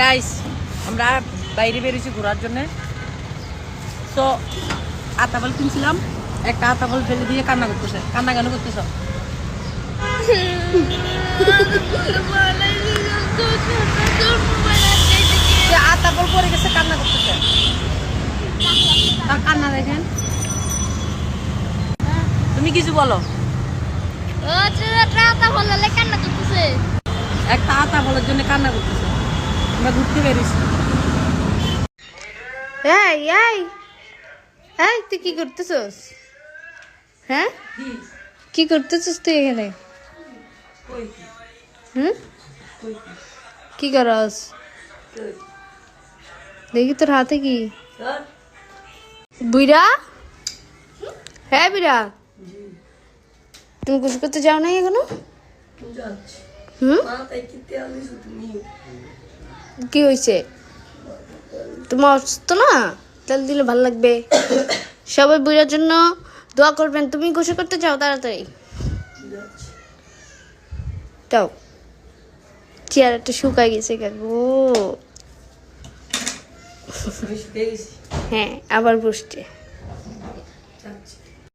Guys আমরা বাইরে বেরিয়েছি ঘোরার জন্য। তো আতাবল কিনছিলাম, একটা আতাবল ফেলে দিয়ে কান্না করতেছে। কান্না কেন করতেছ? আতাবল পরে গেছে, কান্না করতেছে। তার কান্না দেখেন। তুমি কিছু বলো। একটা আতাবলের জন্য কান্না করতেছে। আমরা ঘুরতে বেরিয়েছি। এই এই এই তুই কি করতেছস? হ্যাঁ, কি করতেছস তুই এখানে? কি করস? দেখি তোর হাতে কি? বুইরা, হ্যাঁ বুইরা, তুমি গোসল করতে যাও নাই এখনো? কি হয়েছে? তোমার অসুস্থ না? তেল দিলে ভালো লাগবে। সবাই বুইরার জন্য দোয়া করবেন। তুমি গোসল করতে যাও তাড়াতাড়ি যাও। চেয়ারটা শুকাই গেছে কেন? হ্যাঁ, আবার বসছে।